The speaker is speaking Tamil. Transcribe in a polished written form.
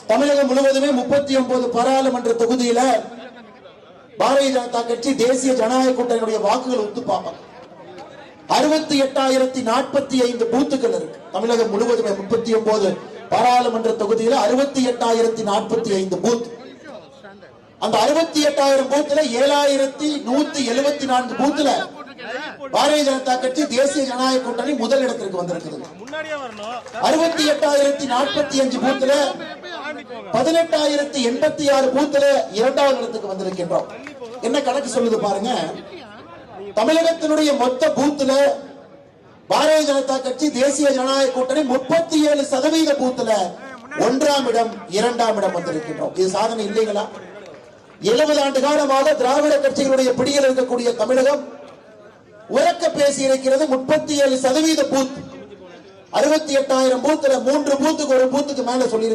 தமிழகம் முழுவதுமே 39 பாராளுமன்ற தொகுதியில பாரதிய ஜனதா கட்சி தேசிய ஜனநாயக கூட்டணியுடைய வாக்குகள் ஒத்து பார்ப்பாங்க. 68,045 பூத்துக்கள் இருக்கு. தமிழகம் முழுவதுமே 39 பாராளுமன்ற தொகுதியில 68,045 பூத். அந்த 68,000 பூத்துல 7,174 பூத்துல பாரதிய ஜனதா கட்சி தேசிய ஜனநாயக கூட்டணி முதல் இடத்திற்கு வந்திருக்கிறது. 68,045 பூத்துல 18,086 பூத்துல இரண்டாவது இடத்துக்கு வந்திருக்கின்றோம். என்ன கணக்கு சொல்லுது பாருங்க. தமிழகத்தினுடைய மொத்த பூத்துல பாரதிய ஜனதா கட்சி தேசிய ஜனநாயக கூட்டணி 37% பூத்துல 1ஆம் இடம் 2ஆம் இடம் வந்திருக்கின்றோம். இது சாதனை இல்லைங்களா? 70 ஆண்டு காலமாக திராவிட கட்சிகளுடைய பிடியில் இருக்கக்கூடிய தமிழகம் உறக்க பேசி இருக்கிறது. 37% பூத், 68,000 பூத்துல 3 பூத்துக்கு ஒரு பூத்துக்கு மேல சொல்லி